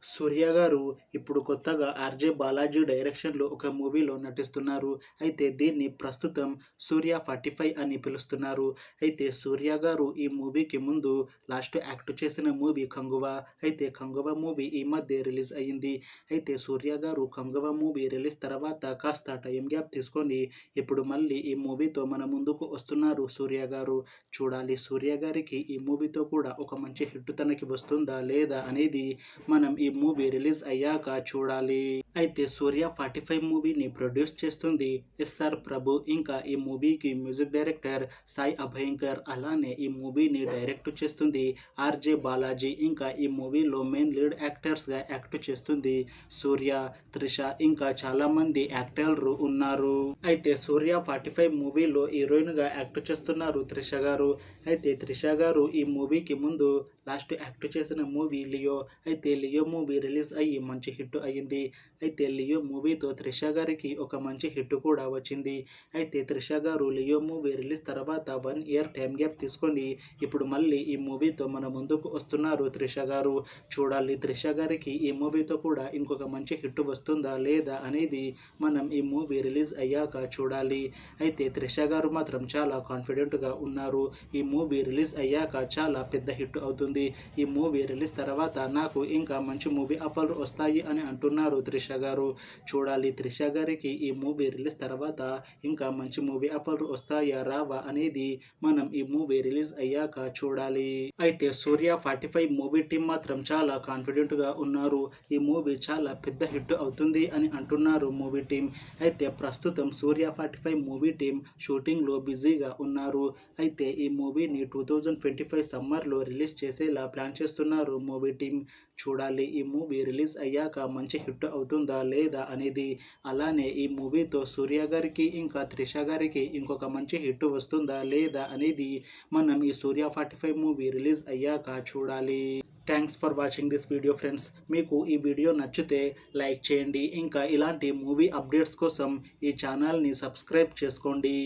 సూర్య గారు ఇప్పుడు కొత్తగా 'ఆర్‌జే బాలాజీ' డైరెక్షన్‌లో ఒక మూవీలో నటిస్తున్నారు. అయితే దీన్ని ప్రస్తుతం 'సూర్య 45' అని పిలుస్తున్నారు. అయితే సూర్య గారు ఈ మూవీకి ముందు లాస్ట్ యాక్ట్ చేసిన మూవీ 'కంగువ'. అయితే 'కంగువ' మూవీ ఈ మధ్య రిలీజ్ అయింది. అయితే సూర్య గారు 'కంగువ' మూవీ రిలీజ్ తర్వాత కాస్త టైం గ్యాప్ తీసుకొని ఇప్పుడు మళ్ళీ ఈ మూవీతో మన ముందుకు వస్తున్నారు సూర్య గారు. చూడాలి సూర్య గారికి ఈ మూవీతో కూడా ఒక మంచి హిట్ తనకి వస్తుందా లేదా అనేది మనం ఈ మూవీ రిలీజ్ అయ్యాక చూడాలి. అయితే 'సూర్య 45' మూవీని ప్రొడ్యూస్ చేస్తుంది ఎస్ఆర్ ప్రభు. ఇంకా ఈ మూవీకి మ్యూజిక్ డైరెక్టర్ సాయి అభయంకర్. అలానే ఈ మూవీని డైరెక్ట్ చేస్తుంది 'ఆర్‌జే బాలాజీ'. ఇంకా ఈ మూవీలో మెయిన్ లీడ్ యాక్టర్స్గా యాక్ట్ చేస్తుంది సూర్య, త్రిష ఇంకా చాలా మంది యాక్టర్లు ఉన్నారు. అయితే 'సూర్య 45' మూవీలో హీరోయిన్గా యాక్ట్ చేస్తున్నారు త్రిష గారు. అయితే త్రిష గారు ఈ మూవీకి ముందు లాస్ట్ యాక్ట్ చేసిన మూవీ 'లియో'. అయితే 'లియో' మూవీ రిలీజ్ అయ్యి మంచి హిట్ అయ్యింది. అయితే 'లియో' మూవీతో త్రిష గారికి ఒక మంచి హిట్ కూడా వచ్చింది. అయితే త్రిష గారు 'లియో' మూవీ రిలీజ్ తర్వాత 1 ఇయర్ టైం గ్యాప్ తీసుకొని ఇప్పుడు మళ్ళీ ఈ మూవీతో మన ముందుకు వస్తున్నారు త్రిష గారు. చూడాలి త్రిష గారికి ఈ మూవీతో కూడా ఇంకొక మంచి హిట్ వస్తుందా లేదా అనేది మనం ఈ మూవీ రిలీజ్ అయ్యాక చూడాలి. అయితే త్రిష గారు మాత్రం చాలా కాన్ఫిడెంట్గా ఉన్నారు. ఈ మూవీ రిలీజ్ అయ్యాక చాలా పెద్ద హిట్ అవుతుంది. ఈ మూవీ రిలీజ్ తర్వాత నాకు ఇంకా మంచి మూవీ ఆఫర్లు వస్తాయి అని అంటున్నారు త్రిష గారు. చూడాలి త్రిష గారికి ఈ మూవీ రిలీజ్ తర్వాత ఇంకా మంచి మూవీ ఆఫర్లు వస్తాయా రావా అనేది మనం ఈ మూవీ రిలీజ్ అయ్యాక చూడాలి. అయితే 'సూర్య 45' మూవీ టీం మాత్రం చాలా కాన్ఫిడెంట్గా ఉన్నారు. ఈ మూవీ చాలా పెద్ద హిట్ అవుతుంది అని అంటున్నారు మూవీ టీం. అయితే ప్రస్తుతం 'సూర్య 45' మూవీ టీం షూటింగ్లో బిజీగా ఉన్నారు. అయితే ఈ మూవీని 2025 సమ్మర్లో రిలీజ్ చేసేలా ప్లాన్ చేస్తున్నారు మూవీ టీం. చూడాలి ఈ మూవీ రిలీజ్ అయ్యాక మంచి హిట్ అవుతుందా లేదా అనేది. అలానే ఈ మూవీతో సూర్య గారికి ఇంకా త్రిష గారికి ఇంకొక మంచి హిట్ వస్తుందా లేదా అనేది మనం ఈ 'సూర్య 45' మూవీ రిలీజ్ అయ్యాక చూడాలి. Thanks for watching this video friends. మీకు ఈ వీడియో నచ్చితే లైక్ చేయండి. ఇంకా ఇలాంటి మూవీ అప్డేట్స్ కోసం ఈ ఛానల్ని సబ్స్క్రైబ్ చేసుకోండి.